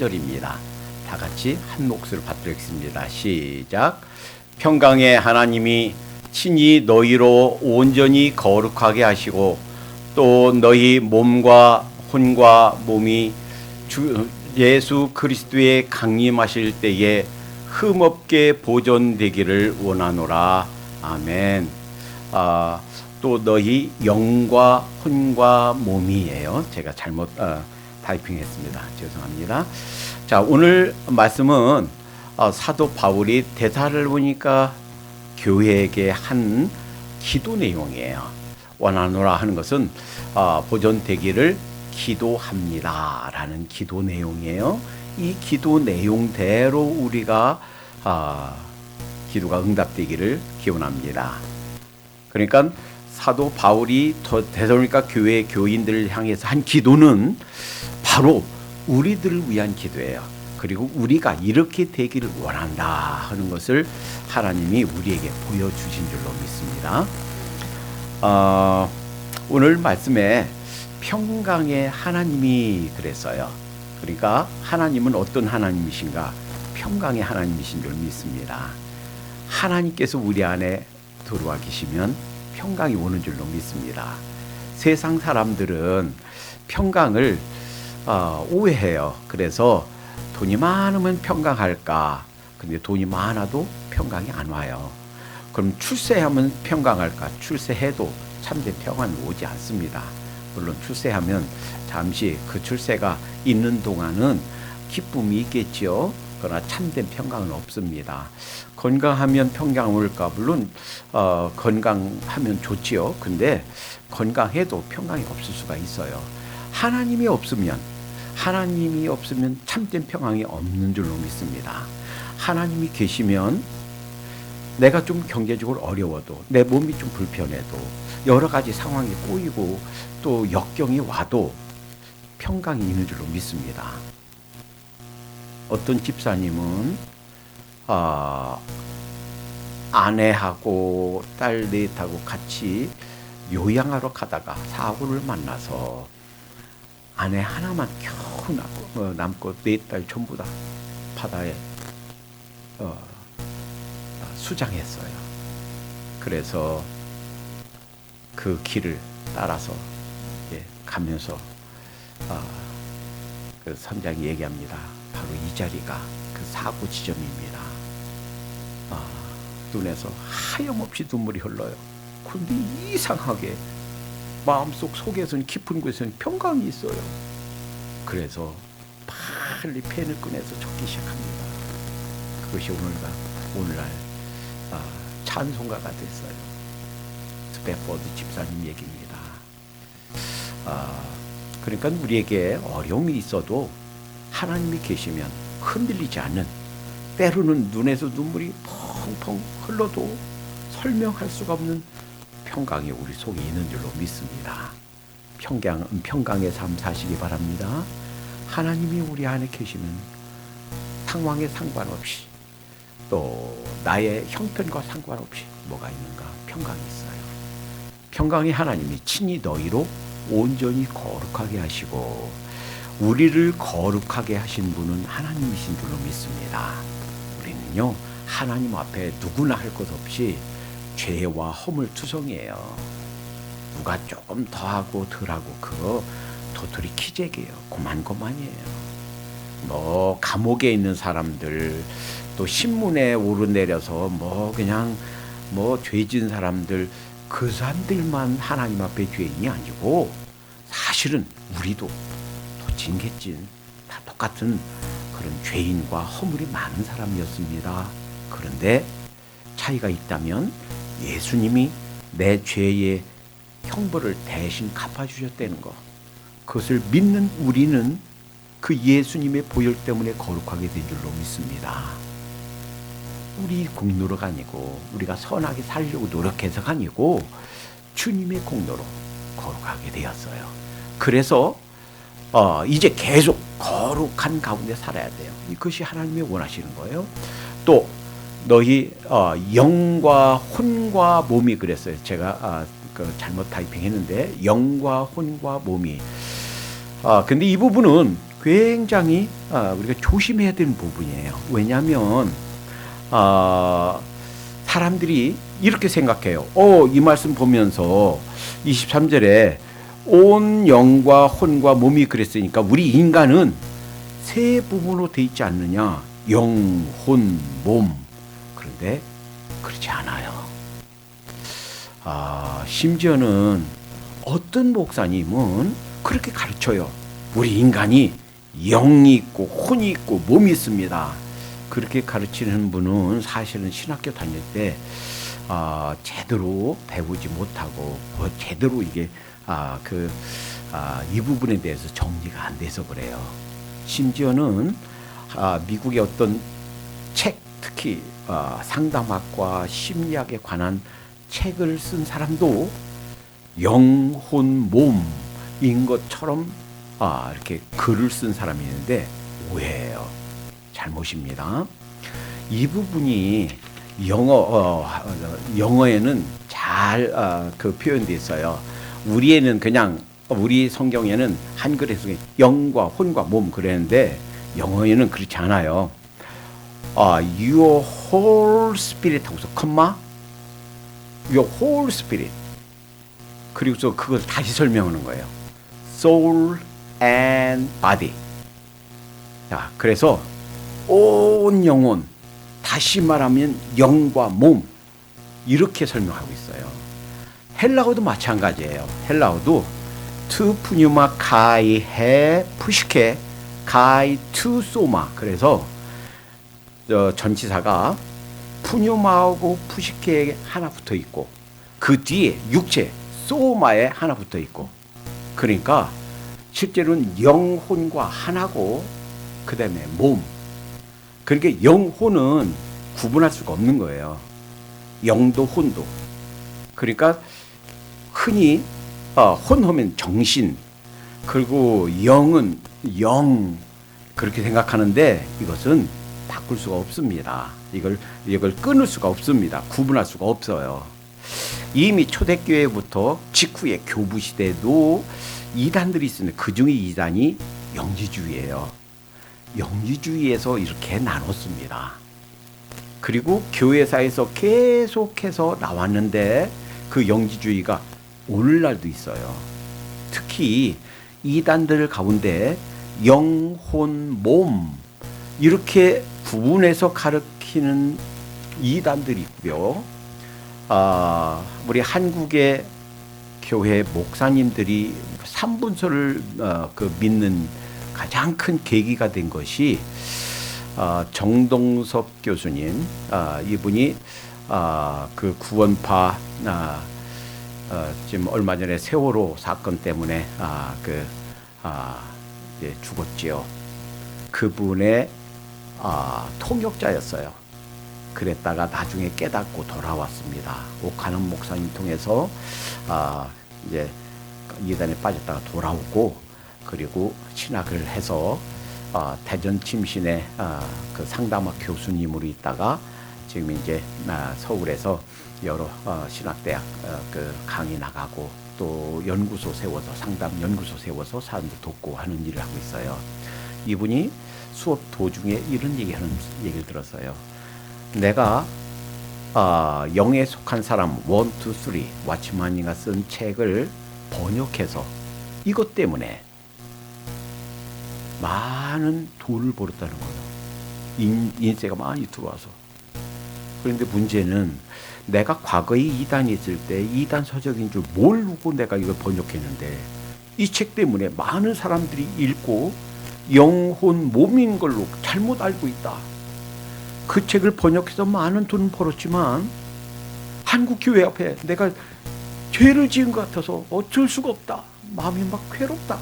3절입니다. 다 같이 한 목소리를 받들겠습니다. 시작. 평강의 하나님이 친히 너희로 온전히 거룩하게 하시고 또 너희 몸과 혼과 몸이 주 예수 그리스도의 강림하실 때에 흠없게 보존되기를 원하노라. 아멘. 또 너희 영과 혼과 몸이에요. 제가 잘못 타이핑했습니다. 죄송합니다. 자, 오늘 말씀은 사도 바울이 데살로니가 교회에게 한 기도 내용이에요. 원하노라 하는 것은 보존되기를 기도합니다 라는 기도 내용이에요. 이 기도 내용대로 우리가 기도가 응답되기를 기원합니다. 그러니까 사도 바울이 데살로니가 교회 교인들을 향해서 한 기도는 바로 우리들을 위한 기도예요. 그리고 우리가 이렇게 되기를 원한다 하는 것을 하나님이 우리에게 보여주신 줄로 믿습니다. 오늘 말씀에 평강의 하나님이 그랬어요. 그러니까 하나님은 어떤 하나님이신가? 평강의 하나님이신 줄 믿습니다. 하나님께서 우리 안에 들어와 계시면 평강이 오는 줄로 믿습니다. 세상 사람들은 평강을 오해해요. 그래서 돈이 많으면 평강할까? 근데 돈이 많아도 평강이 안 와요. 그럼 출세하면 평강할까? 출세해도 참된 평안은 오지 않습니다. 물론 출세하면 잠시 그 출세가 있는 동안은 기쁨이 있겠지요. 그러나 참된 평강은 없습니다. 건강하면 평강 올까? 물론 건강하면 좋지요. 근데 건강해도 평강이 없을 수가 있어요. 하나님이 없으면 참된 평강이 없는 줄로 믿습니다. 하나님이 계시면 내가 좀 경제적으로 어려워도, 내 몸이 좀 불편해도, 여러 가지 상황이 꼬이고 또 역경이 와도 평강이 있는 줄로 믿습니다. 어떤 집사님은 아내하고 딸 넷하고 같이 요양하러 가다가 사고를 만나서 아내 하나만 겨우 남고 넷 딸 전부 다 바다에 수장했어요. 그래서 그 길을 따라서 가면서 그 선장이 얘기합니다. 바로 이 자리가 그 사고 지점입니다. 눈에서 하염없이 눈물이 흘러요. 근데 이상하게 마음속 속에서는 깊은 곳에서는 평강이 있어요. 그래서 빨리 펜을 꺼내서 적기 시작합니다. 그것이 오늘날 찬송가가 됐어요. 스패포드 집사님 얘기입니다. 그러니까 우리에게 어려움이 있어도 하나님이 계시면 흔들리지 않는, 때로는 눈에서 눈물이 펑펑 흘러도 설명할 수가 없는 평강이 우리 속에 있는 줄로 믿습니다. 평강의 삶 사시기 바랍니다. 하나님이 우리 안에 계시면 상황에 상관없이 또 나의 형편과 상관없이 뭐가 있는가? 평강이 있어요. 평강의 하나님이 친히 너희로 온전히 거룩하게 하시고 우리를 거룩하게 하신 분은 하나님이신 줄로 믿습니다. 우리는요, 하나님 앞에 누구나 할 것 없이 죄와 허물투성이에요. 누가 조금 더하고 덜하고 그거 도토리 키재기예요. 고만고만이에요. 감옥에 있는 사람들, 또 신문에 오르내려서 그냥 죄진 사람들, 그 사람들만 하나님 앞에 죄인이 아니고 사실은 우리도 징계진 다 똑같은 그런 죄인과 허물이 많은 사람이었습니다. 그런데 차이가 있다면 예수님이 내 죄의 형벌을 대신 갚아주셨다는 것, 그것을 믿는 우리는 그 예수님의 보혈 때문에 거룩하게 된 줄로 믿습니다. 우리 공로가 아니고 우리가 선하게 살려고 노력해서가 아니고 주님의 공로로 거룩하게 되었어요. 그래서 이제 계속 거룩한 가운데 살아야 돼요. 이것이 하나님이 원하시는 거예요. 또 너희 영과 혼과 몸이 그랬어요. 제가 잘못 타이핑했는데 영과 혼과 몸이 근데 이 부분은 굉장히 우리가 조심해야 되는 부분이에요. 왜냐하면 사람들이 이렇게 생각해요. 이 말씀 보면서 23절에 온 영과 혼과 몸이 그랬으니까 우리 인간은 세 부분으로 돼 있지 않느냐. 영, 혼, 몸. 그런데 그렇지 않아요. 심지어는 어떤 목사님은 그렇게 가르쳐요. 우리 인간이 영이 있고 혼이 있고 몸이 있습니다. 그렇게 가르치는 분은 사실은 신학교 다닐 때 제대로 배우지 못하고 제대로 이게 이 부분에 대해서 정리가 안 돼서 그래요. 심지어는 미국의 어떤 책, 특히 상담학과 심리학에 관한 책을 쓴 사람도 영혼 몸인 것처럼 이렇게 글을 쓴 사람이 있는데 오해예요. 잘못입니다. 이 부분이 영어에는 잘 표현되어 있어요. 우리에는 그냥 우리 성경에는 한글에서 영과 혼과 몸 그랬는데 영어에는 그렇지 않아요. Your whole spirit 하고서 컴마 Your whole spirit 그리고서 그걸 다시 설명하는 거예요. Soul and body. 자, 그래서 온 영혼, 다시 말하면 영과 몸 이렇게 설명하고 있어요. 헬라어도 마찬가지예요. 헬라어도 투 푸뉴마 카이 해 푸시케 카이 투 소마. 그래서 전치사가 푸뉴마하고 푸시케에 하나 붙어 있고 그 뒤에 육체 소마에 하나 붙어 있고 그러니까 실제로는 영혼과 하나고 그 다음에 몸. 그러니까 영혼은 구분할 수가 없는 거예요. 영도 혼도. 그러니까 흔히 혼하면 정신 그리고 영은 영 그렇게 생각하는데 이것은 바꿀 수가 없습니다. 이걸 끊을 수가 없습니다. 구분할 수가 없어요. 이미 초대교회부터 직후의 교부 시대도 이단들이 있었는데 그 중에 이단이 영지주의예요. 영지주의에서 이렇게 나눴습니다. 그리고 교회사에서 계속해서 나왔는데 그 영지주의가 오늘날도 있어요. 특히 이단들 가운데 영혼, 몸 이렇게 구분해서 가르치는 이단들이 있고요. 우리 한국의 교회 목사님들이 삼분서를 믿는 가장 큰 계기가 된 것이 정동석 교수님. 이분이 그 구원파 지금 얼마 전에 세월호 사건 때문에 이제 죽었지요. 그분의 통역자였어요. 그랬다가 나중에 깨닫고 돌아왔습니다. 오카는 목사님 통해서 이제 이단에 빠졌다가 돌아오고 그리고 신학을 해서 대전 침신에 그 상담학 교수님으로 있다가 지금 이제 서울에서 여러 신학대학 그 강의 나가고 또 연구소 세워서 상담 연구소 세워서 사람들 돕고 하는 일을 하고 있어요. 이분이 수업 도중에 이런 얘기를 들었어요. 내가 영에 속한 사람 1, 2, 3 왓츠만이가 쓴 책을 번역해서 이것 때문에 많은 돈을 벌었다는 거예요. 인세가 많이 들어와서. 그런데 문제는 내가 과거에 이단이 있을 때 이단 서적인 줄 모르고 내가 이걸 번역했는데 이 책 때문에 많은 사람들이 읽고 영혼 몸인 걸로 잘못 알고 있다. 그 책을 번역해서 많은 돈을 벌었지만 한국 교회 앞에 내가 죄를 지은 것 같아서 어쩔 수가 없다. 마음이 막 괴롭다.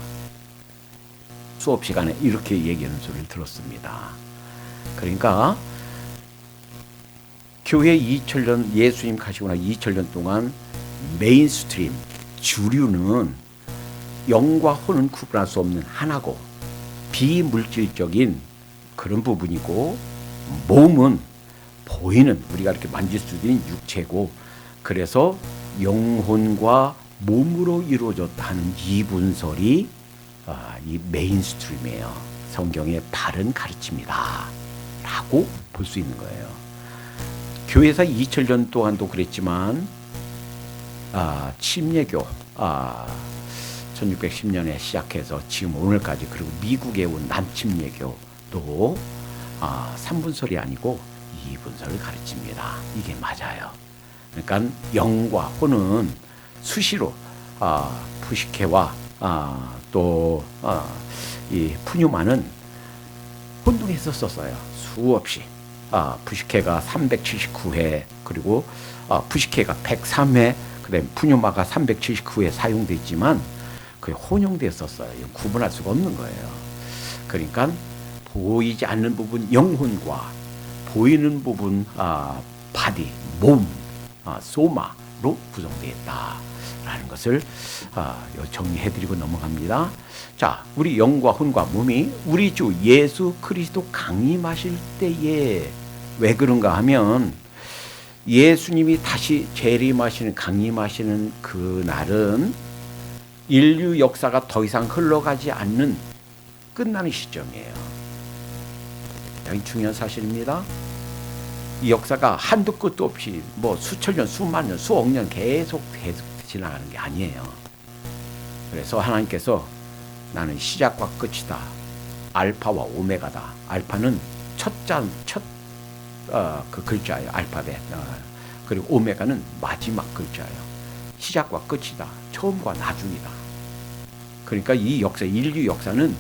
수업 시간에 이렇게 얘기하는 소리를 들었습니다. 그러니까 교회 2000년 예수님 가시고 나 2000년 동안 메인스트림 주류는 영과 혼은 구분할 수 없는 하나고 비물질적인 그런 부분이고 몸은 보이는 우리가 이렇게 만질 수 있는 육체고 그래서 영혼과 몸으로 이루어졌다 하는 이분설이 이 메인스트림이에요. 성경의 바른 가르침이다 라고 볼 수 있는 거예요. 교회에서 2000년 동안도 그랬지만 침례교 1610년에 시작해서 지금 오늘까지, 그리고 미국에 온 남침례교도 3분설이 아니고 2분설을 가르칩니다. 이게 맞아요. 그러니까 영과 혼은 수시로 푸시케와 또 이 푸뉴마는 혼동했었어요. 수없이. 푸시케가 379회, 그리고 푸시케가 103회, 그다음에 푸뉴마가 379회 사용됐지만 그게 혼용됐었어요. 구분할 수가 없는 거예요. 그러니까 보이지 않는 부분 영혼과 보이는 부분 바디, 몸, 소마로 구성되어 있다라는 것을 정리해드리고 넘어갑니다. 자, 우리 영과 혼과 몸이 우리 주 예수 그리스도 강림하실 때에 왜 그런가 하면, 예수님이 다시 재림하시는, 강림하시는 그 날은 인류 역사가 더 이상 흘러가지 않는 끝나는 시점이에요. 여기 중요한 사실입니다. 이 역사가 한도 끝도 없이 뭐 수천 년, 수만 년, 수억 년 계속 지나가는 게 아니에요. 그래서 하나님께서 나는 시작과 끝이다. 알파와 오메가다. 알파는 그 글자예요. 알파벳. 그리고 오메가는 마지막 글자예요. 시작과 끝이다. 처음과 나중이다. 그러니까 이 역사, 인류 역사는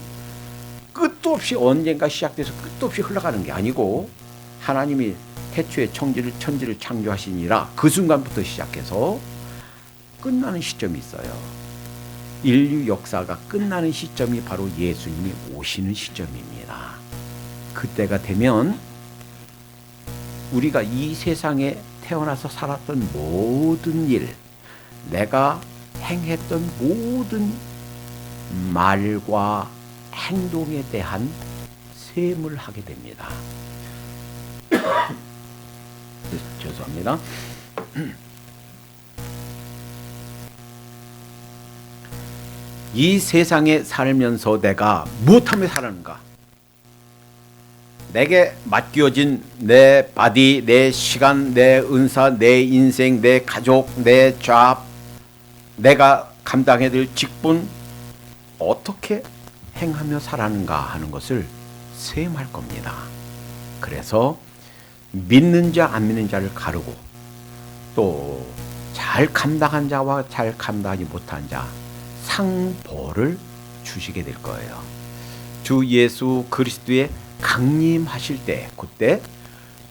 끝도 없이 언젠가 시작돼서 끝도 없이 흘러가는 게 아니고, 하나님이 태초에 천지를 창조하시니라 그 순간부터 시작해서 끝나는 시점이 있어요. 인류 역사가 끝나는 시점이 바로 예수님이 오시는 시점입니다. 그때가 되면 우리가 이 세상에 태어나서 살았던 모든 일, 내가 행했던 모든 말과 행동에 대한 셈을 하게 됩니다. 죄송합니다. 이 세상에 살면서 내가 무엇하며 살았는가? 내게 맡겨진 내 바디, 내 시간, 내 은사, 내 인생, 내 가족, 내 잡, 내가 감당해야 될 직분, 어떻게 행하며 살았는가 하는 것을 셈할 겁니다. 그래서 믿는 자, 안 믿는 자를 가르고, 또 잘 감당한 자와 잘 감당하지 못한 자 상벌을 주시게 될 거예요. 주 예수 그리스도의 강림하실 때, 그때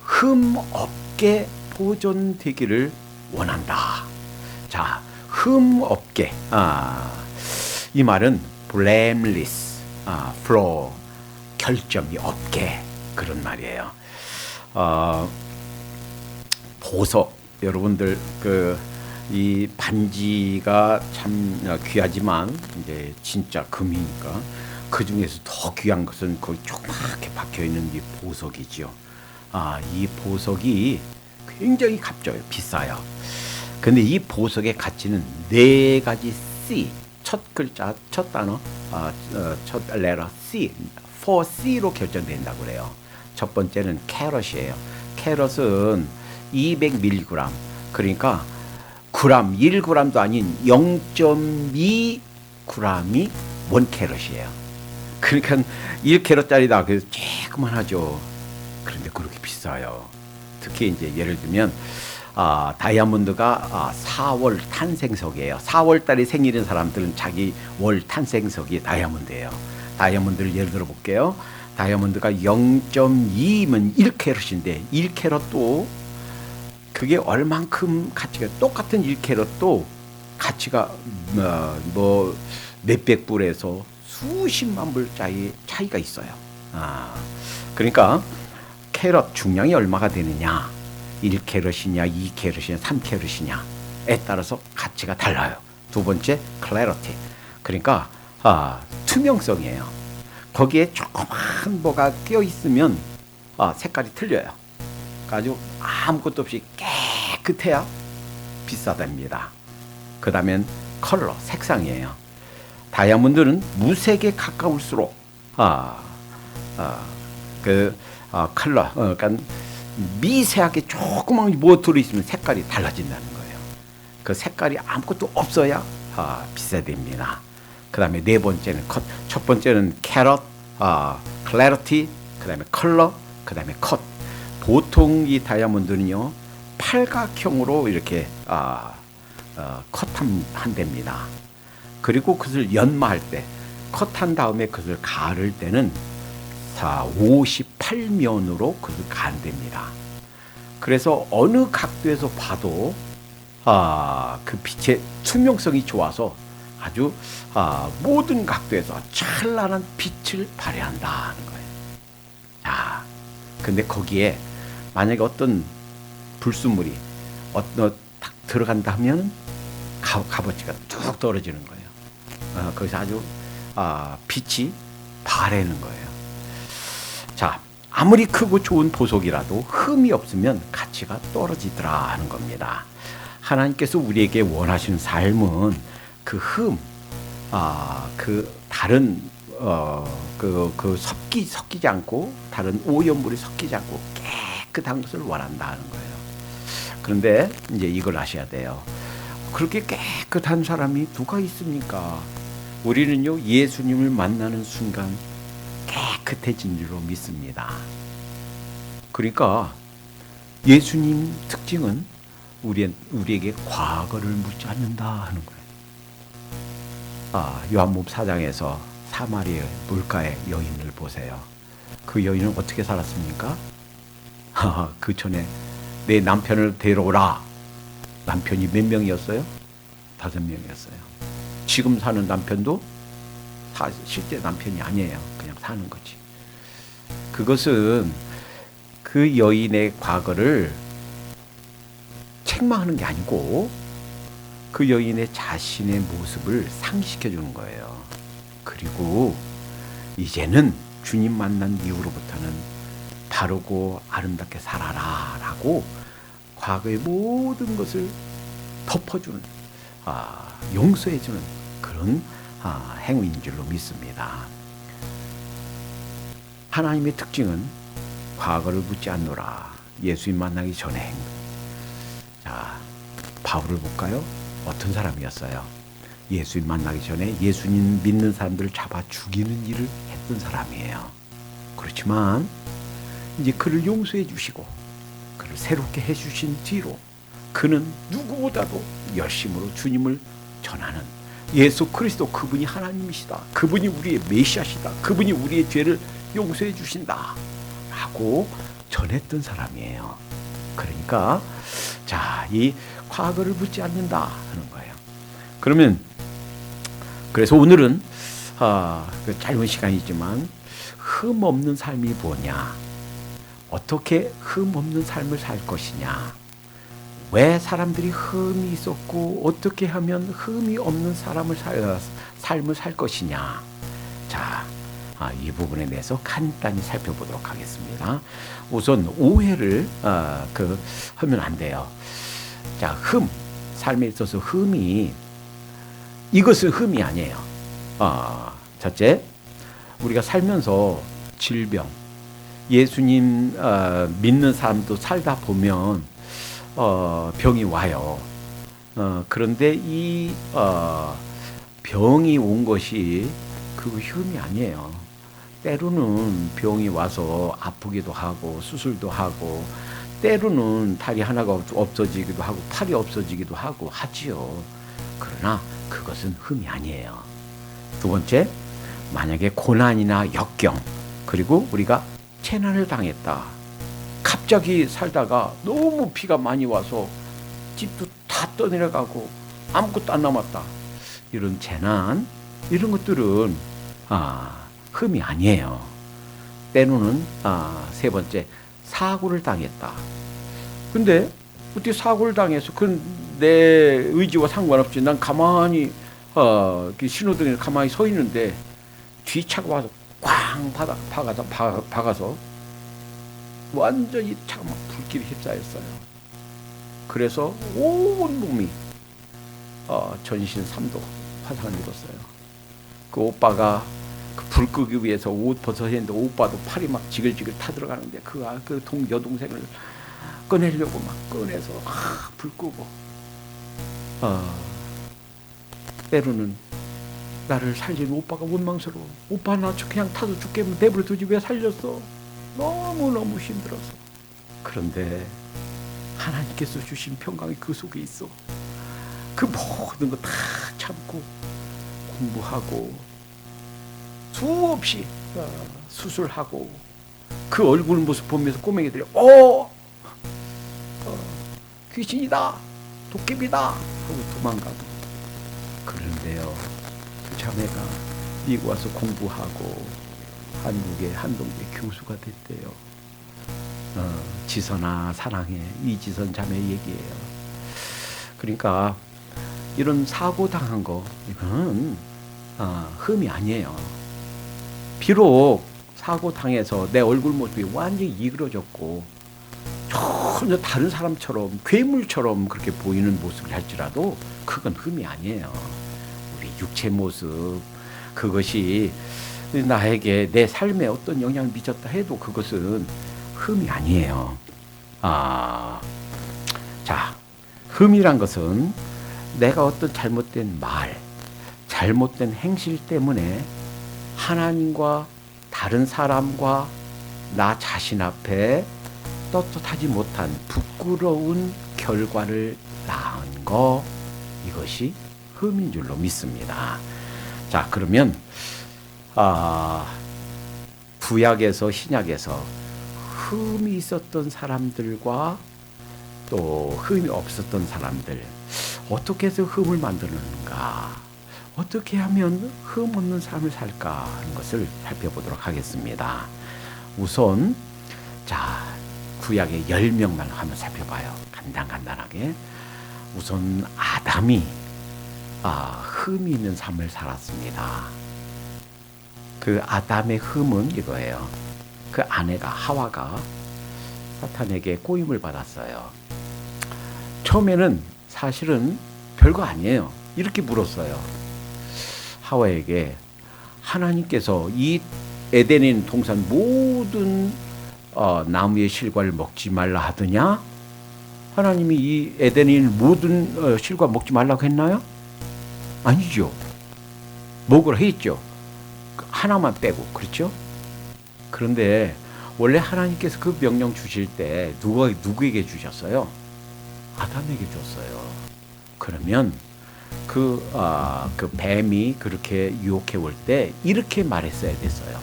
흠 없게 보존되기를 원한다. 자, 흠 없게. 이 말은 blameless, flaw, 결점이 없게, 그런 말이에요. 보석, 여러분들 이 반지가 참 귀하지만 이제 진짜 금이니까 그 중에서 더 귀한 것은 거기 조그맣게 박혀 있는 이 보석이죠. 이 보석이 굉장히 값져요, 비싸요. 근데 이 보석의 가치는 네 가지 C, 첫 글자, 첫 단어, 첫 레터 C, 4C로 결정된다고 그래요. 첫 번째는 캐럿이에요. 캐럿은 200mg, 그러니까 그램, 1g도 아닌 0.2g이 1캐럿이에요. 그러니까 1캐럿짜리다. 그래서 조그만하죠. 그런데 그렇게 비싸요. 특히 이제 예를 들면 다이아몬드가 4월 탄생석이에요. 4월 달에 생일인 사람들은 자기 월 탄생석이 다이아몬드예요. 다이아몬드를 예를 들어 볼게요. 다이아몬드가 0.2면 1캐럿인데 1캐럿도 그게 얼만큼 가치가, 똑같은 1캐럿도 가치가 뭐 몇백 불에서 수십만 불 차이가 있어요. 그러니까 캐럿 중량이 얼마가 되느냐, 1캐럿이냐 2캐럿이냐 3캐럿이냐에 따라서 가치가 달라요. 두 번째 클래리티, 그러니까 투명성이에요. 거기에 조그만 뭐가 끼어 있으면 색깔이 틀려요. 가지고 아무것도 없이 깨끗해야 비싸답니다. 그 다음엔 컬러, 색상이에요. 다이아몬드는 무색에 가까울수록 컬러, 그러니까 미세하게 조그만 뭐 들어있으면 색깔이 달라진다는 거예요. 그 색깔이 아무것도 없어야 비싸됩니다. 그 다음에 네 번째는 컷, 첫 번째는 캐럿, 클래리티, 그 다음에 컬러, 그 다음에 컷. 보통 이 다이아몬드는요 팔각형으로 이렇게 컷한답니다. 그리고 그것을 연마할 때, 컷한 다음에 그것을 가를 때는 58면으로 그것을 간답니다. 그래서 어느 각도에서 봐도 그 빛의 투명성이 좋아서 아주 모든 각도에서 찬란한 빛을 발휘한다는 거예요. 자, 근데 거기에 만약에 어떤 불순물이 딱 들어간다 하면 값어치가 뚝 떨어지는 거예요. 거기서 아주 빛이 바래는 거예요. 자, 아무리 크고 좋은 보석이라도 흠이 없으면 가치가 떨어지더라 하는 겁니다. 하나님께서 우리에게 원하시는 삶은 그 흠, 그 다른 섞이지 않고 다른 오염물이 섞이지 않고 깨끗한 것을 원한다는 거예요. 그런데 이제 이걸 아셔야 돼요. 그렇게 깨끗한 사람이 누가 있습니까? 우리는요 예수님을 만나는 순간 깨끗해진 줄로 믿습니다. 그러니까 예수님 특징은 우리에게 과거를 묻지 않는다 하는 거예요. 요한복음 4장에서 사마리아 물가의 여인을 보세요. 그 여인은 어떻게 살았습니까? 그 전에 내 남편을 데려오라. 남편이 몇 명이었어요? 5명이었어요. 지금 사는 남편도 실제 남편이 아니에요. 그냥 사는 거지. 그것은 그 여인의 과거를 책망하는 게 아니고 그 여인의 자신의 모습을 상기시켜 주는 거예요. 그리고 이제는 주님 만난 이후로부터는 바르고 아름답게 살아라 라고 과거의 모든 것을 덮어주는, 용서해주는 그런 행위인 줄로 믿습니다. 하나님의 특징은 과거를 묻지 않노라. 예수님 만나기 전에 행동. 자, 바울을 볼까요? 어떤 사람이었어요? 예수님 만나기 전에 예수님 믿는 사람들을 잡아 죽이는 일을 했던 사람이에요. 그렇지만 이제 그를 용서해 주시고 그를 새롭게 해주신 뒤로 그는 누구보다도 열심으로 주님을 전하는, 예수 그리스도 그분이 하나님이시다, 그분이 우리의 메시아시다, 그분이 우리의 죄를 용서해 주신다 라고 전했던 사람이에요. 그러니까 자, 이 과거를 묻지 않는다 하는 거예요. 그러면 그래서 오늘은 그 짧은 시간이지만 흠 없는 삶이 뭐냐, 어떻게 흠 없는 삶을 살 것이냐, 왜 사람들이 흠이 있었고 어떻게 하면 흠이 없는 삶을 살 것이냐. 자, 이 부분에 대해서 간단히 살펴보도록 하겠습니다. 우선 오해를 하면 안 돼요. 자, 삶에 있어서 이것은 흠이 아니에요. 첫째, 우리가 살면서 질병, 예수님 믿는 사람도 살다 보면 병이 와요. 그런데 이 병이 온 것이 그 흠이 아니에요. 때로는 병이 와서 아프기도 하고 수술도 하고, 때로는 다리 하나가 없어지기도 하고 팔이 없어지기도 하고 하지요. 그러나 그것은 흠이 아니에요. 두 번째, 만약에 고난이나 역경, 그리고 우리가 재난을 당했다. 갑자기 살다가 너무 비가 많이 와서 집도 다 떠내려가고 아무것도 안 남았다. 이런 재난, 이런 것들은 흠이 아니에요. 때로는 세 번째, 사고를 당했다. 근데 어떻게 사고를 당해서 그건 내 의지와 상관없이 난 가만히 신호등에 가만히 서 있는데 뒤차가 와서 꽝 박아서 완전히 차가 막 불길에 휩싸였어요. 그래서 온 몸이 전신 3도 화상을 입었어요. 그 오빠가 그 불 끄기 위해서 옷 벗어했는데 오빠도 팔이 막 지글지글 타들어가는데 그 여동생을 꺼내려고 막 꺼내서 불 끄고 때로는 나를 살린 오빠가 원망스러워. 오빠 나 그냥 타서 죽게 내버려 두지 왜 살렸어? 너무너무 힘들어서. 그런데 하나님께서 주신 평강이 그 속에 있어. 그 모든 거 다 참고 공부하고 수없이 수술하고 그 얼굴 모습 보면서 꼬맹이들이 귀신이다, 도깨비다 하고 도망가고. 그런데요, 그 자매가 미국 와서 공부하고 한국의 한동대 교수가 됐대요. 지선아 사랑해, 이지선 자매 얘기예요. 그러니까 이런 사고 당한 거 이거는 흠이 아니에요. 비록 사고 당해서 내 얼굴 모습이 완전히 이그러졌고 전혀 다른 사람처럼 괴물처럼 그렇게 보이는 모습을 할지라도 그건 흠이 아니에요. 우리 육체 모습 그것이 나에게 내 삶에 어떤 영향을 미쳤다 해도 그것은 흠이 아니에요. 자, 흠이란 것은 내가 어떤 잘못된 말, 잘못된 행실 때문에 하나님과 다른 사람과 나 자신 앞에 떳떳하지 못한 부끄러운 결과를 낳은 거, 이것이 흠인 줄로 믿습니다. 자, 그러면 구약에서 신약에서 흠이 있었던 사람들과 또 흠이 없었던 사람들, 어떻게 해서 흠을 만드는가, 어떻게 하면 흠 없는 삶을 살까 하는 것을 살펴보도록 하겠습니다. 우선 자, 구약의 10명만 한번 살펴봐요. 간단하게. 우선 아담이 흠이 있는 삶을 살았습니다. 그 아담의 흠은 이거예요. 그 아내가 하와가 사탄에게 꼬임을 받았어요. 처음에는 사실은 별거 아니에요. 이렇게 물었어요. 하와에게 하나님께서 이 에덴인 동산 모든 나무의 실과를 먹지 말라 하더냐? 하나님이 이 에덴인 모든 실과 먹지 말라고 했나요? 아니죠. 먹으라 했죠. 하나만 빼고. 그렇죠? 그런데 원래 하나님께서 그 명령 주실 때 누구에게 주셨어요? 아담에게 줬어요. 그러면 그 뱀이 그렇게 유혹해 올 때 이렇게 말했어야 됐어요.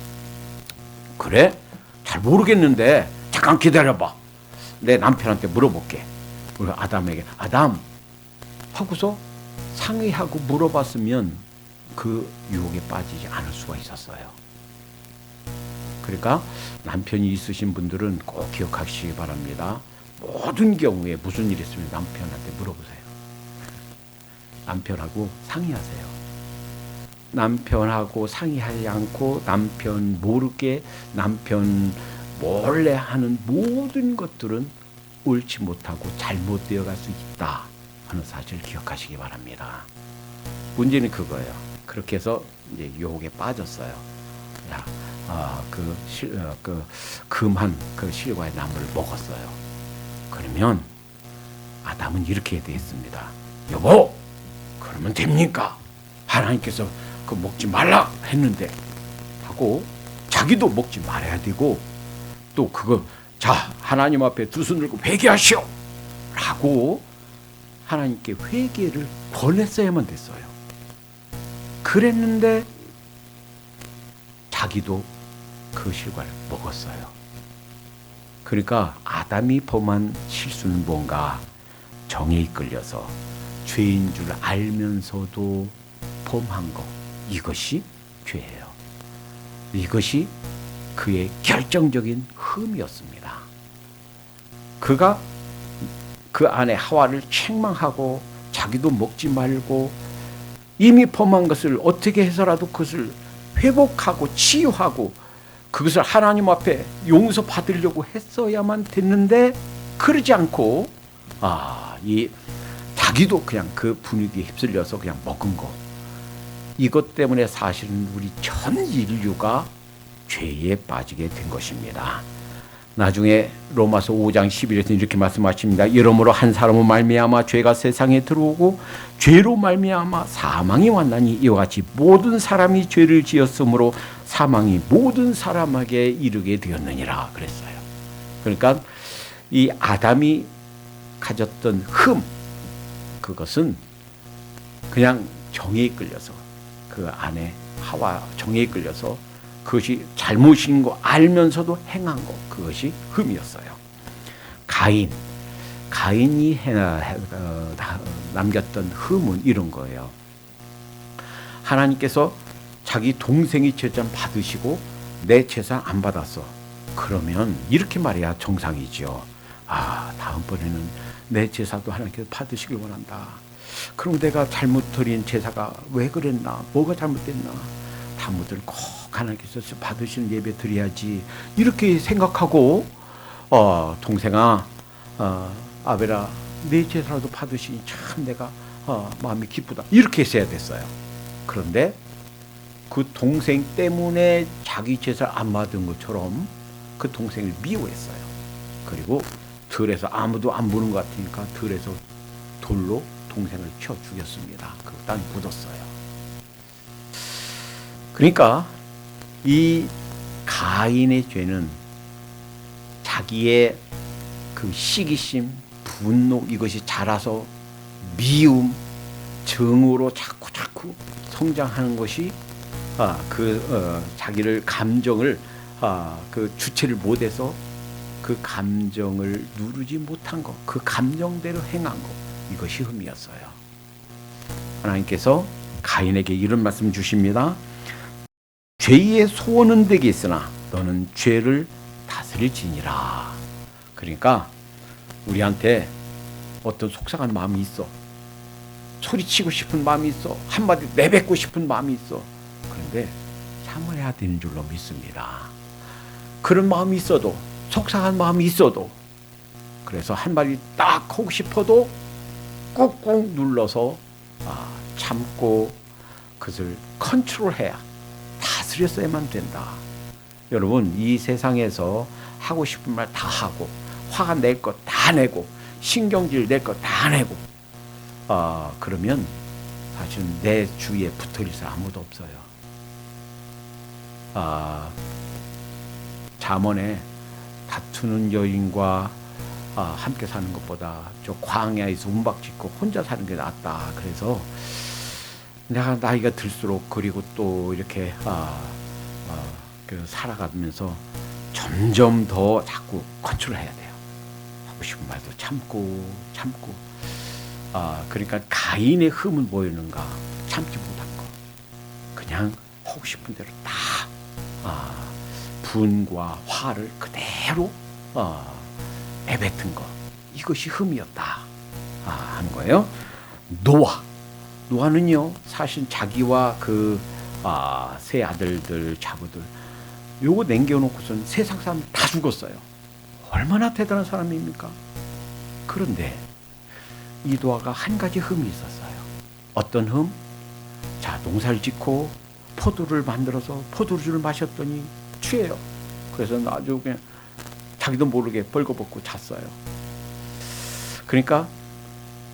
그래? 잘 모르겠는데 잠깐 기다려봐. 내 남편한테 물어볼게. 우리 아담에게 아담 하고서 상의하고 물어봤으면 그 유혹에 빠지지 않을 수가 있었어요. 그러니까 남편이 있으신 분들은 꼭 기억하시기 바랍니다. 모든 경우에 무슨 일이 있으면 남편한테 물어보세요. 남편하고 상의하세요. 남편하고 상의하지 않고 남편 모르게 남편 몰래 하는 모든 것들은 옳지 못하고 잘못되어 갈 수 있다 하는 사실을 기억하시기 바랍니다. 문제는 그거예요. 그렇게 해서 이제 유혹에 빠졌어요. 금한 그 실과의 나무를 먹었어요. 그러면 아담은 이렇게 되었습니다. 여보, 그러면 됩니까? 하나님께서 그 먹지 말라 했는데 하고 자기도 먹지 말아야 되고 또 그거 자 하나님 앞에 두 손 들고 회개하시오 라고 하나님께 회개를 권했어야만 됐어요. 그랬는데 자기도 그 실과를 먹었어요. 그러니까 아담이 범한 실수는 뭔가? 정에 이끌려서 죄인 줄 알면서도 범한 것, 이것이 죄예요. 이것이 그의 결정적인 흠이었습니다. 그가 그 아내 하와를 책망하고 자기도 먹지 말고 이미 범한 것을 어떻게 해서라도 그것을 회복하고 치유하고 그것을 하나님 앞에 용서 받으려고 했어야만 됐는데 그러지 않고 자기도 그냥 그 분위기에 휩쓸려서 그냥 먹은 거. 이것 때문에 사실은 우리 전 인류가 죄에 빠지게 된 것입니다. 나중에 로마서 5장 11절에서 이렇게 말씀하십니다. 이러므로 한 사람은 말미암아 죄가 세상에 들어오고 죄로 말미암아 사망이 왔나니 이와 같이 모든 사람이 죄를 지었으므로 사망이 모든 사람에게 이르게 되었느니라 그랬어요. 그러니까 이 아담이 가졌던 흠, 그것은 그냥 정에 이끌려서, 그 안에 하와 정에 이끌려서 그것이 잘못인 거 알면서도 행한 거, 그것이 흠이었어요. 가인이 남겼던 흠은 이런 거예요. 하나님께서 자기 동생이 제사 받으시고 내 제사 안 받았어. 그러면 이렇게 말해야 정상이죠. 다음번에는 내 제사도 하나님께서 받으시길 원한다. 그럼 내가 잘못 드린 제사가 왜 그랬나? 뭐가 잘못됐나? 다음부터는 꼭 하나님께서 받으시는 예배 드려야지. 이렇게 생각하고 동생아, 아벨아, 내 제사라도 받으시니 참 내가 마음이 기쁘다. 이렇게 했어야 됐어요. 그런데 그 동생 때문에 자기 제사를 안 받은 것처럼 그 동생을 미워했어요. 그리고 들에서 아무도 안 보는 것 같으니까 들에서 돌로 동생을 쳐 죽였습니다. 그것도 묻었어요. 그러니까 이 가인의 죄는 자기의 그 시기심, 분노, 이것이 자라서 미움, 정으로 자꾸 성장하는 것이 자기를 감정을 그 주체를 못해서 그 감정을 누르지 못한 것, 그 감정대로 행한 것, 이것이 흠이었어요. 하나님께서 가인에게 이런 말씀 주십니다. 죄의 소원은 되게 있으나 너는 죄를 다스릴지니라. 그러니까 우리한테 어떤 속상한 마음이 있어. 소리치고 싶은 마음이 있어. 한마디 내뱉고 싶은 마음이 있어. 그런데 참아야 되는 줄로 믿습니다. 그런 마음이 있어도, 속상한 마음이 있어도, 그래서 한마디 딱 하고 싶어도 꾹꾹 눌러서 참고 그것을 컨트롤해야, 다스렸어야만 된다. 여러분, 이 세상에서 하고 싶은 말 다 하고, 화가 낼 것 다 내고, 신경질 낼 것 다 내고, 그러면 사실은 내 주위에 붙어있을 사람 아무도 없어요. 잠언에 다투는 여인과 함께 사는 것보다 저 광야에서 움박짓고 혼자 사는 게 낫다. 그래서 내가 나이가 들수록, 그리고 또 이렇게 살아가면서 점점 더 자꾸 컨트롤해야 돼요. 하고 싶은 말도 참고. 그러니까 가인의 흠은 뭐였는가? 참지 못한 거. 그냥 하고 싶은 대로 다 분과 화를 그대로 내뱉은 거. 이것이 흠이었다 하는 거예요. 노아는요, 사실 자기와 그 세 아들들, 자부들 요거 남겨놓고선 세상 사람 다 죽었어요. 얼마나 대단한 사람입니까? 그런데 이 노아가 한 가지 흠이 있었어요. 어떤 흠? 자, 농사를 짓고 포도를 만들어서 포도주를 마셨더니 취해요. 그래서 아주 그냥 자기도 모르게 벌거벗고 잤어요. 그러니까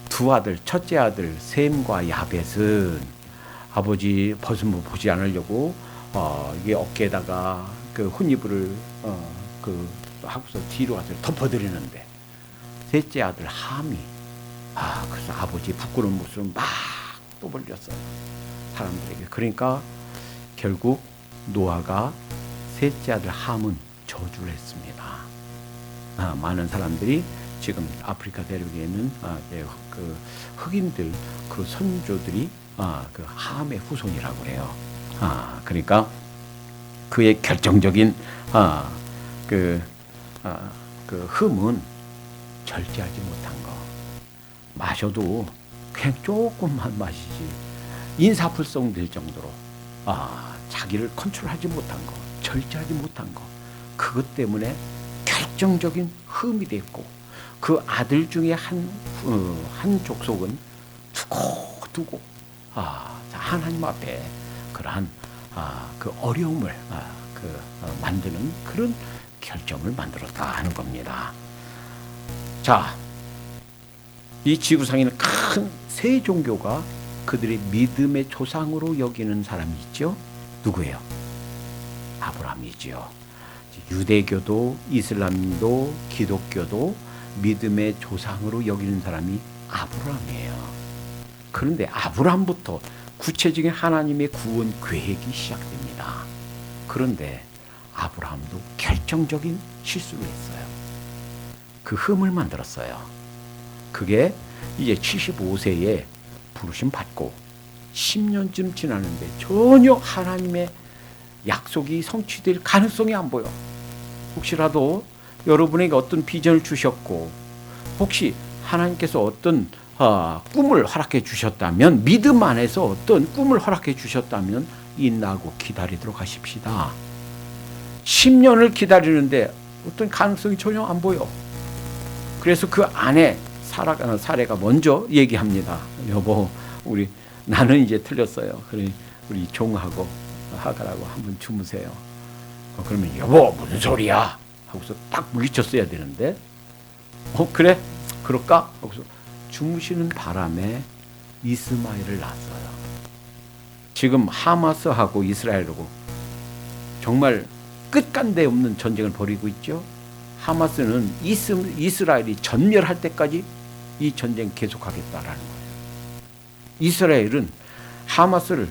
두 아들, 첫째 아들 셈과 야벳은 아버지 벗은 보지 않으려고 이게 어깨에다가 그 혼이불을 하고서 뒤로 가서 덮어드리는데, 셋째 아들 함이 그래서 아버지 부끄러운 모습을 막 떠벌렸어요, 사람들에게. 그러니까 결국 노아가 셋째 아들 함은 저주를 했습니다. 많은 사람들이 지금 아프리카 대륙에 있는 그 흑인들, 그 선조들이 그 함의 후손이라고 해요. 그러니까 그의 결정적인 그 흠은 절제하지 못한 거. 마셔도 그냥 조금만 마시지, 인사불성 될 정도로 자기를 컨트롤하지 못한 거, 절제하지 못한 거, 그것 때문에 결정적인 흠이 됐고, 그 아들 중에 한 족속은 두고 하나님 앞에 그러한 그 어려움을 만드는 그런 결정을 만들었다 하는 겁니다. 자, 이 지구상에는 큰 세 종교가 그들의 믿음의 조상으로 여기는 사람이 있죠. 누구예요? 아브라함이지요. 유대교도 이슬람도 기독교도 믿음의 조상으로 여기는 사람이 아브라함이에요. 그런데 아브라함부터 구체적인 하나님의 구원 계획이 시작됩니다. 그런데 아브라함도 결정적인 실수를 했어요. 그 흠을 만들었어요. 그게 이제 75세에 부르심 받고 10년쯤 지났는데 전혀 하나님의 약속이 성취될 가능성이 안 보여. 혹시라도 여러분에게 어떤 비전을 주셨고 혹시 하나님께서 어떤 꿈을 허락해 주셨다면, 믿음 안에서 어떤 꿈을 허락해 주셨다면 인내하고 기다리도록 하십시다. 10년을 기다리는데 어떤 가능성이 전혀 안 보여. 그래서 그 안에 사례가 먼저 얘기합니다. 여보, 나는 이제 틀렸어요. 그러니 우리 종하고 하가라고 한번 주무세요. 그러면 여보 무슨 소리야 하고서 딱 물리쳤어야 되는데 그래 그럴까 하고서 주무시는 바람에 이스마엘을 낳았어요. 지금 하마스하고 이스라엘하고 정말 끝간데 없는 전쟁을 벌이고 있죠. 하마스는 이스라엘이 전멸할 때까지 이 전쟁 계속하겠다라는 거예요. 이스라엘은 하마스를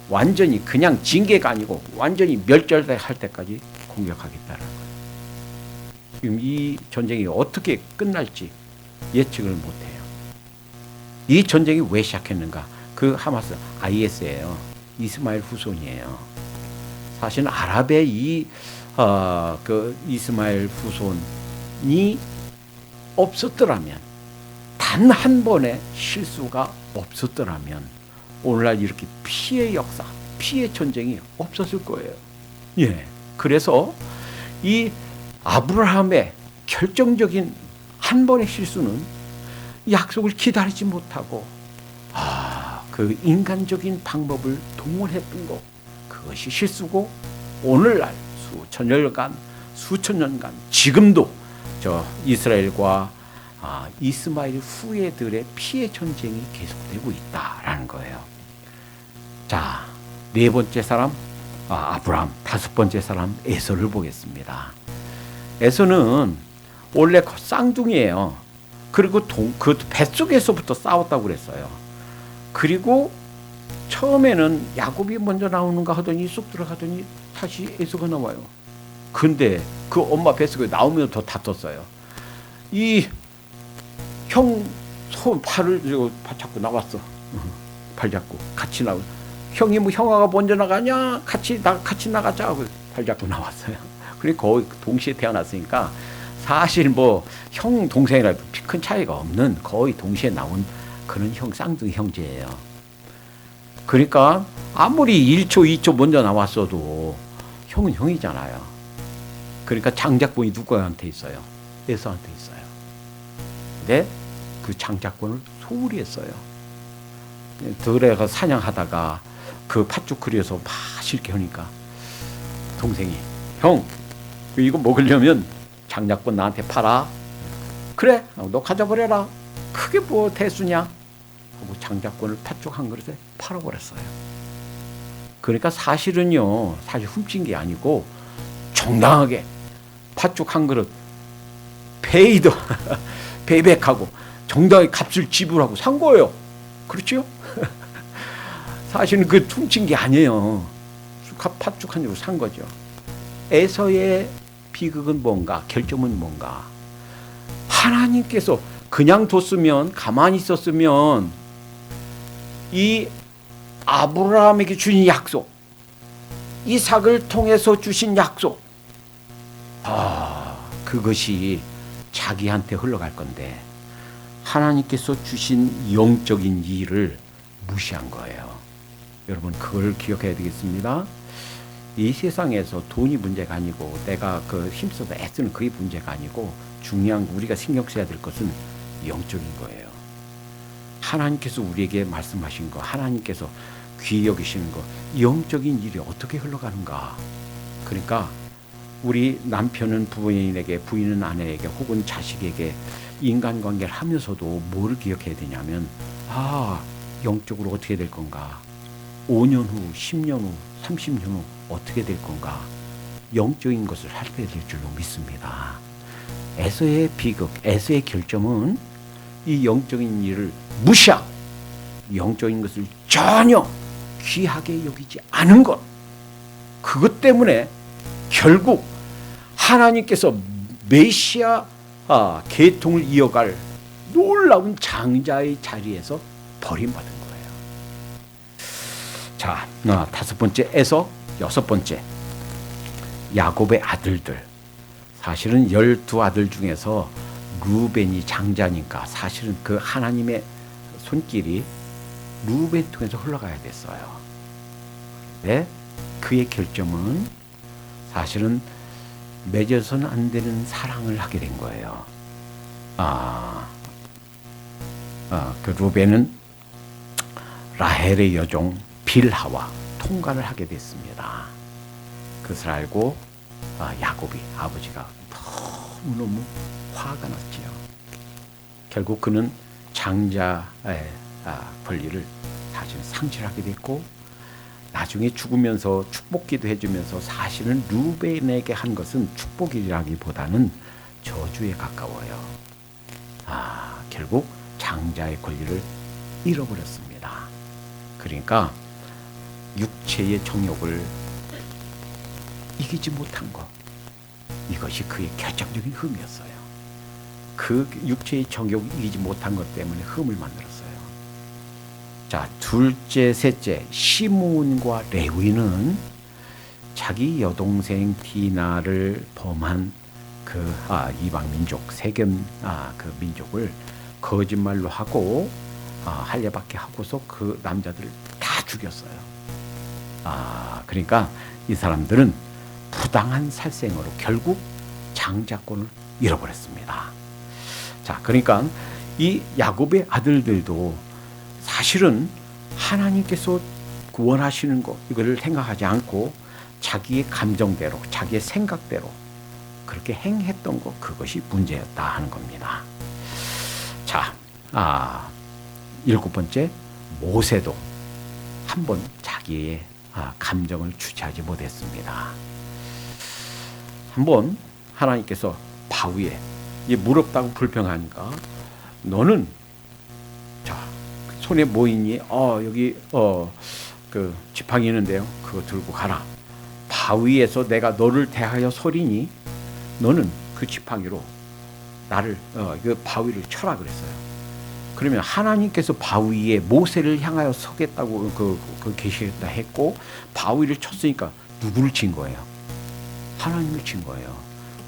완전히 그냥 징계가 아니고 완전히 멸절할 때까지 공격하겠다는 거예요. 지금 이 전쟁이 어떻게 끝날지 예측을 못해요. 이 전쟁이 왜 시작했는가? 그 하마스 IS예요. 이스마엘 후손이에요. 사실 아랍의 그 이스마엘 후손이 없었더라면, 단 한 번의 실수가 없었더라면 오늘날 이렇게 피해 역사, 피해 전쟁이 없었을 거예요. 예. 그래서 이 아브라함의 결정적인 한 번의 실수는 약속을 기다리지 못하고 그 인간적인 방법을 동원했던 것, 그것이 실수고 오늘날 수천 년간 지금도 저 이스라엘과 이스마엘 후예들의 피해 전쟁이 계속되고 있다라는 거예요. 자, 네 번째 사람 아브라함, 다섯 번째 사람 에서를 보겠습니다. 에서는 원래 쌍둥이에요. 그리고 그 뱃속에서부터 싸웠다고 그랬어요. 그리고 처음에는 야곱이 먼저 나오는가 하더니 쑥 들어가더니 다시 에서가 나와요. 근데 그 엄마 뱃속에 나오면 더 다퉜어요. 이 형 손 팔을 잡고 나왔어. 팔 잡고 같이 나와. 형이 형아가 먼저 나가냐? 같이 나가자 하고 팔 잡고 나왔어요. 그리고 거의 동시에 태어났으니까 사실 형 동생이라도 피 큰 차이가 없는 거의 동시에 나온 그런 쌍둥이 형제예요. 그러니까 아무리 1초, 2초 먼저 나왔어도 형은 형이잖아요. 그러니까 장자권이 누구한테 있어요? 에서한테 있어요. 근데 그 장자권을 소홀히 했어요. 들에가 사냥하다가 그 팥죽 끓여서 막 싫게 하니까 동생이 형 이거 먹으려면 장자권 나한테 팔아. 그래 너 가져버려라. 그게 뭐 대수냐 하고 장자권을 팥죽 한 그릇에 팔아버렸어요. 그러니까 사실 훔친 게 아니고 정당하게 팥죽 한 그릇 페이드 베이백하고 정당하게 값을 지불하고 산 거예요. 그렇죠? 사실은 그 훔친 게 아니에요. 팥죽 한 그릇 산 거죠. 에서의 비극은 뭔가, 결점은 뭔가. 하나님께서 그냥 뒀으면, 가만히 있었으면 이 아브라함에게 주신 약속, 이삭을 통해서 주신 약속, 그것이 자기한테 흘러갈 건데 하나님께서 주신 영적인 일을 무시한 거예요. 여러분 그걸 기억해야 되겠습니다. 이 세상에서 돈이 문제가 아니고 내가 힘써서 애쓰는 그게 문제가 아니고 중요한 우리가 신경 써야 될 것은 영적인 거예요. 하나님께서 우리에게 말씀하신 거, 하나님께서 귀히 여기시는 것, 영적인 일이 어떻게 흘러가는가. 그러니까 우리 남편은 부인에게, 부인은 아내에게, 혹은 자식에게 인간관계를 하면서도 뭘 기억해야 되냐면, 영적으로 어떻게 될 건가, 5년 후, 10년 후, 30년 후 어떻게 될 건가, 영적인 것을 살펴야 될 줄로 믿습니다. 에서의 비극, 에서의 결점은 이 영적인 일을 무시하고 영적인 것을 전혀 귀하게 여기지 않은 것, 그것 때문에 결국 하나님께서 메시아 계통을 이어갈 놀라운 장자의 자리에서 버림받은 거예요. 자, 다섯 번째에서 여섯 번째, 야곱의 아들들. 사실은 12아들 중에서 루벤이 장자니까 사실은 그 하나님의 손길이 루벤 통해서 흘러가야 됐어요. 네? 그의 결점은 사실은 맺어서는 안 되는 사랑을 하게 된 거예요. 그 루벤은 라헬의 여종 빌하와 통관을 하게 됐습니다. 그것을 알고 야곱이, 아버지가 너무너무 화가 났지요. 결국 그는 장자의 권리를 사실은 상실하게 됐고, 나중에 죽으면서 축복기도 해주면서 사실은 루벤에게 한 것은 축복이라기보다는 저주에 가까워요. 결국 장자의 권리를 잃어버렸습니다. 그러니까 육체의 정욕을 이기지 못한 것, 이것이 그의 결정적인 흠이었어요. 그 육체의 정욕을 이기지 못한 것 때문에 흠을 만들었어요. 자, 둘째, 셋째, 시므온과 레위는 자기 여동생 디나를 범한 그 이방 민족, 세겜 그 민족을 거짓말로 하고 할례받게 하고서 그 남자들을 다 죽였어요. 그러니까 이 사람들은 부당한 살생으로 결국 장자권을 잃어버렸습니다. 자, 그러니까 이 야곱의 아들들도 사실은 하나님께서 구원하시는 것, 이거를 생각하지 않고 자기의 감정대로, 자기의 생각대로 그렇게 행했던 것, 그것이 문제였다 하는 겁니다. 자, 일곱 번째, 모세도 한번 자기의 감정을 주체하지 못했습니다. 한번 하나님께서 바위에 물 없다고 불평하니까, 너는 자 손에 뭐 있니? 여기 그 지팡이 있는데요. 그거 들고 가라. 바위에서 내가 너를 대하여 서리니 너는 그 지팡이로 나를 그 바위를 쳐라 그랬어요. 그러면 하나님께서 바위에 모세를 향하여 서겠다고 그 계시겠다 했고, 바위를 쳤으니까 누구를 친 거예요? 하나님을 친 거예요.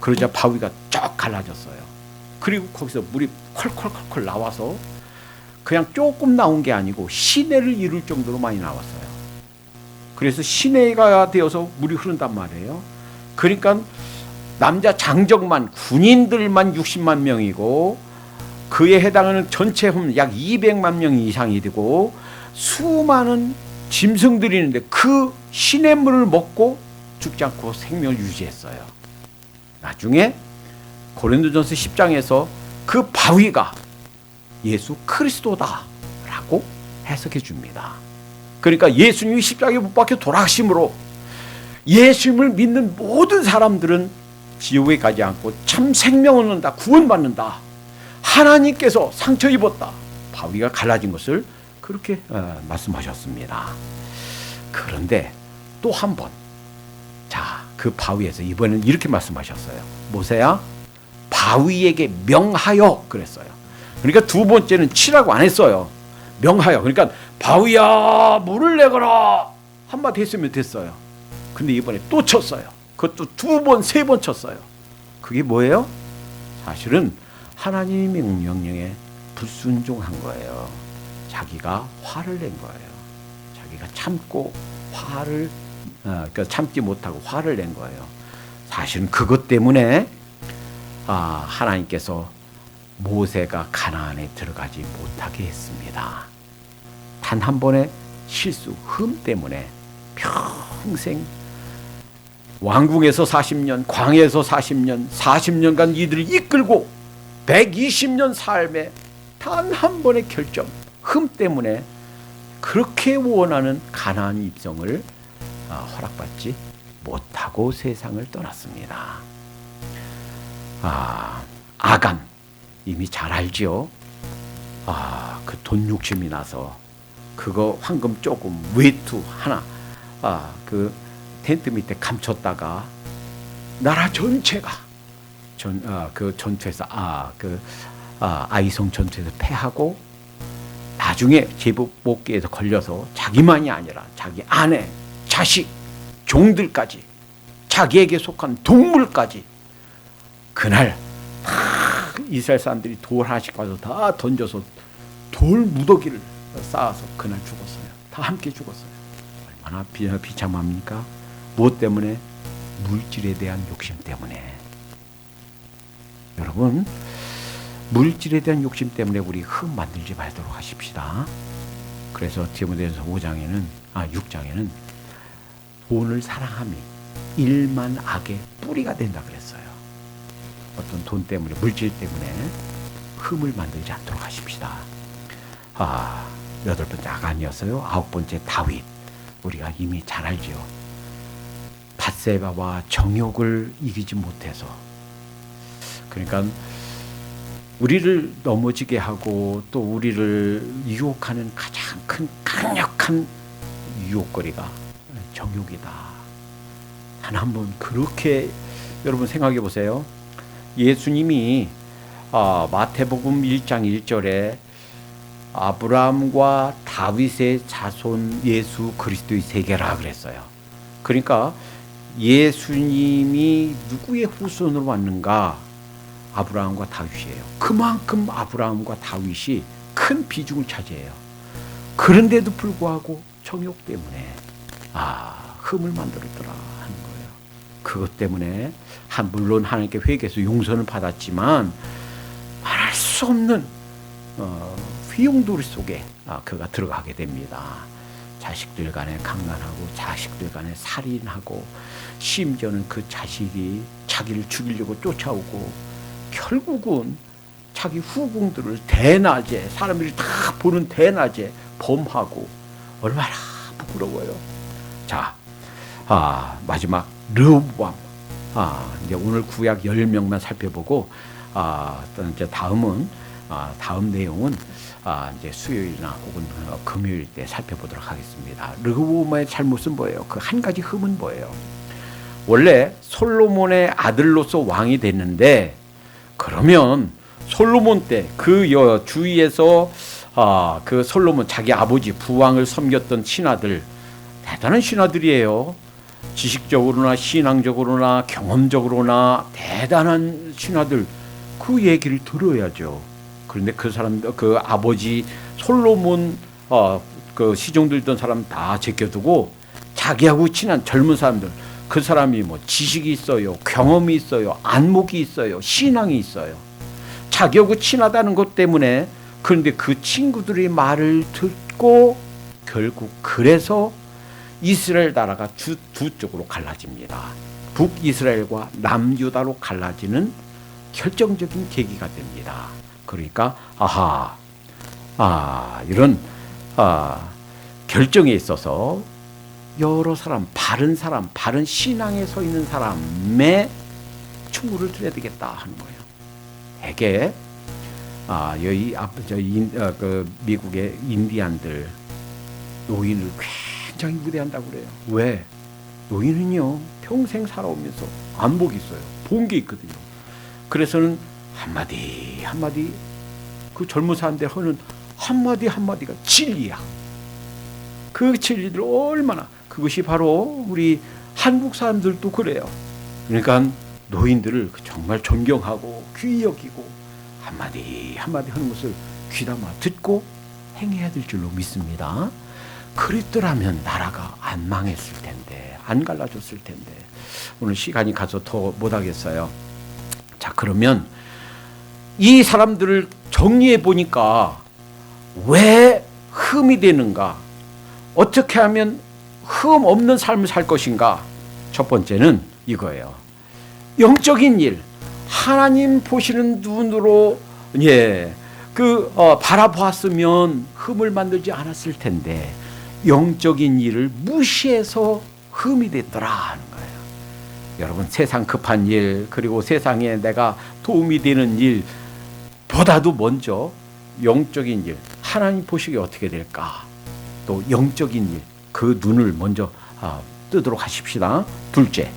그러자 바위가 쫙 갈라졌어요. 그리고 거기서 물이 콜콜콜콜 나와서 그냥 조금 나온 게 아니고 시내를 이룰 정도로 많이 나왔어요. 그래서 시내가 되어서 물이 흐른단 말이에요. 그러니까 남자 장정만, 군인들만 60만 명이고, 그에 해당하는 전체 약 200만 명 이상이 되고, 수많은 짐승들이 있는데 그 시냇물을 먹고 죽지 않고 생명을 유지했어요. 나중에 고린도전서 10장에서 그 바위가 예수 그리스도다라고 해석해 줍니다. 그러니까 예수님이 십자가에 못 박혀 돌아가심으로 예수님을 믿는 모든 사람들은 지옥에 가지 않고 참 생명을 얻는다, 구원받는다. 하나님께서 상처 입었다, 바위가 갈라진 것을 그렇게 말씀하셨습니다. 그런데 또 한 번, 자, 그 바위에서 이번에는 이렇게 말씀하셨어요. 모세야, 바위에게 명하여 그랬어요. 그러니까 두 번째는 치라고 안 했어요. 명하여. 그러니까 바위야 물을 내거라 한마디 했으면 됐어요. 근데 이번에 또 쳤어요. 그것도 두 번, 세 번 쳤어요. 그게 뭐예요? 사실은 하나님의 명령에 불순종한 거예요. 자기가 화를 낸 거예요. 자기가 참고 화를 그러니까 참지 못하고 화를 낸 거예요. 사실은 그것 때문에 하나님께서 모세가 가나안에 들어가지 못하게 했습니다. 단 한 번의 실수, 흠 때문에 평생 왕궁에서 40년, 광야에서 40년, 40년간 이들을 이끌고 120년 삶에 단 한 번의 결점, 흠 때문에 그렇게 원하는 가나안 입성을 허락받지 못하고 세상을 떠났습니다. 아간 이미 잘 알지요. 그 돈 욕심이 나서 그거 황금 조금 외투 하나 그 텐트 밑에 감췄다가 나라 전체가 그 전투에서 아이성 전투에서 패하고 나중에 제복기에서 걸려서 자기만이 아니라 자기 아내, 자식, 종들까지 자기에게 속한 동물까지 그날 이스라엘 사람들이 돌 하나씩 가서 다 던져서 돌 무더기를 쌓아서 그날 죽었어요. 다 함께 죽었어요. 얼마나 비참합니까? 무엇 때문에? 물질에 대한 욕심 때문에. 여러분, 물질에 대한 욕심 때문에 우리 흠 만들지 말도록 하십시다. 그래서 디모데전서 6장에는 돈을 사랑함이 일만 악의 뿌리가 된다 그랬어요. 어떤 돈 때문에, 물질 때문에 흠을 만들지 않도록 하십시다. 8번째 아간이었어요. 9번째 다윗. 우리가 이미 잘 알죠. 밧세바와 정욕을 이기지 못해서, 그러니까 우리를 넘어지게 하고 또 우리를 유혹하는 가장 큰 강력한 유혹거리가 정욕이다. 단 한 번 그렇게 여러분 생각해 보세요. 예수님이 마태복음 1장 1절에 아브라함과 다윗의 자손 예수 그리스도의 세계라 그랬어요. 그러니까 예수님이 누구의 후손으로 왔는가? 아브라함과 다윗이에요. 그만큼 아브라함과 다윗이 큰 비중을 차지해요. 그런데도 불구하고 정욕 때문에 흠을 만들었더라 하는 거예요. 그것 때문에 물론 하나님께 회개해서 용서는 받았지만 말할 수 없는 휘용돌이 속에 그가 들어가게 됩니다. 자식들 간에 강간하고 자식들 간에 살인하고 심지어는 그 자식이 자기를 죽이려고 쫓아오고 결국은 자기 후궁들을 대낮에 사람들이 다 보는 대낮에 범하고 얼마나 부끄러워요. 자, 마지막 르호보암. 이제 오늘 구약 10명만 살펴보고 이제 다음 내용은 이제 수요일이나 혹은 금요일 때 살펴보도록 하겠습니다. 르호보암의 잘못은 뭐예요? 그 한 가지 흠은 뭐예요? 원래 솔로몬의 아들로서 왕이 됐는데, 그러면 솔로몬 때 그 주위에서 그 솔로몬 자기 아버지 부왕을 섬겼던 신하들, 대단한 신하들이에요. 지식적으로나 신앙적으로나 경험적으로나 대단한 신하들, 그 얘기를 들어야죠. 그런데 그 아버지 솔로몬 그 시종 들던 사람 다 제껴두고 자기하고 친한 젊은 사람들, 그 사람이 뭐 지식이 있어요, 경험이 있어요, 안목이 있어요, 신앙이 있어요. 자기하고 친하다는 것 때문에. 그런데 그 친구들의 말을 듣고 결국 그래서 이스라엘 나라가 두 쪽으로 갈라집니다. 북이스라엘과 남유다로 갈라지는 결정적인 계기가 됩니다. 그러니까 이런 결정에 있어서 여러 사람, 바른 신앙에 서 있는 사람의 충고를 들어야 되겠다 하는 거예요. 대개 그 미국의 인디안들 노인을 굉장히 무대한다고 그래요. 왜? 노인은요 평생 살아오면서 안목이 있어요. 본 게 있거든요. 그래서는 한마디 그 젊은 사람들 하는 한마디가 진리야. 그 진리들 얼마나, 그것이 바로 우리 한국 사람들도 그래요. 그러니까 노인들을 정말 존경하고 귀히 여기고 한마디 하는 것을 귀담아 듣고 행해야 될 줄로 믿습니다. 그랬더라면 나라가 안 망했을 텐데, 안 갈라졌을 텐데. 오늘 시간이 가서 더 못하겠어요. 자, 그러면 이 사람들을 정리해 보니까 왜 흠이 되는가, 어떻게 하면 흠 없는 삶을 살 것인가? 첫 번째는 이거예요. 영적인 일, 하나님 보시는 눈으로 바라보았으면 흠을 만들지 않았을 텐데 영적인 일을 무시해서 흠이 됐더라 하는 거예요. 여러분, 세상 급한 일, 그리고 세상에 내가 도움이 되는 일보다도 먼저 영적인 일, 하나님 보시기에 어떻게 될까? 또 영적인 일, 그 눈을 먼저 뜨도록 하십시다. 둘째,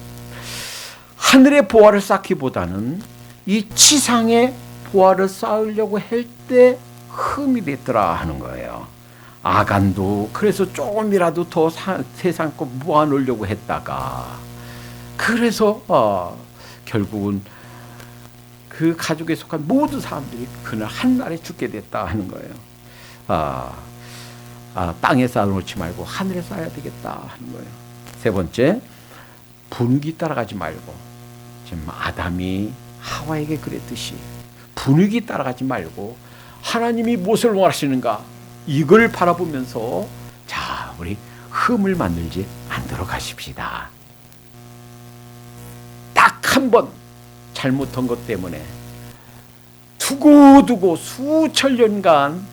하늘의 보화를 쌓기보다는 이 지상의 보화를 쌓으려고 할 때 흠이 됐더라 하는 거예요. 아간도 그래서 조금이라도 더 세상 거 모아놓으려고 했다가 그래서 결국은 그 가족에 속한 모든 사람들이 그날 한날에 죽게 됐다 하는 거예요. 땅에 쌓아놓지 말고 하늘에 쌓아야 되겠다 하는 거예요. 세 번째, 분위기 따라가지 말고, 지금 아담이 하와에게 그랬듯이 분위기 따라가지 말고 하나님이 무엇을 원하시는가 이걸 바라보면서 우리 흠을 만들지 않도록 하십시다. 딱 한 번 잘못한 것 때문에 두고두고 수천 년간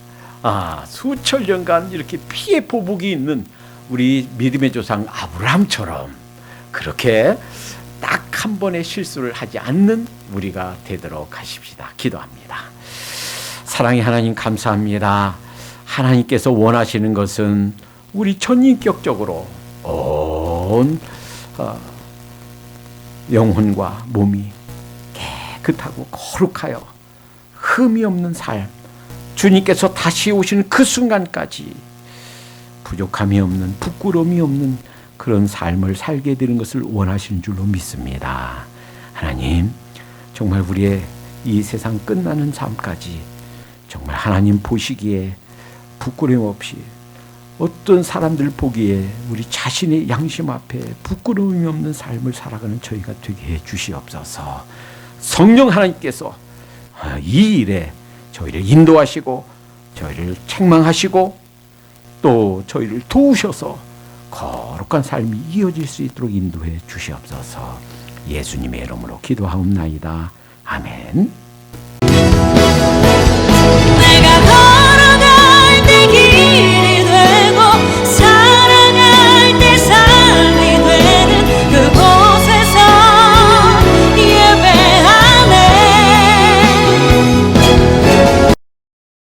이렇게 피해 보복이 있는 우리 믿음의 조상 아브라함처럼 그렇게 딱 한 번의 실수를 하지 않는 우리가 되도록 하십시다. 기도합니다. 사랑의 하나님, 감사합니다. 하나님께서 원하시는 것은 우리 전인격적으로 온 영혼과 몸이 깨끗하고 거룩하여 흠이 없는 삶, 주님께서 다시 오시는 그 순간까지 부족함이 없는, 부끄러움이 없는 그런 삶을 살게 되는 것을 원하시는 줄로 믿습니다. 하나님, 정말 우리의 이 세상 끝나는 삶까지 정말 하나님 보시기에 부끄러움 없이, 어떤 사람들 보기에 우리 자신의 양심 앞에 부끄러움이 없는 삶을 살아가는 저희가 되게 해 주시옵소서. 성령 하나님께서 이 일에 저희를 인도하시고 저희를 책망하시고 또 저희를 도우셔서 거룩한 삶이 이어질 수 있도록 인도해 주시옵소서. 예수님의 이름으로 기도하옵나이다. 아멘.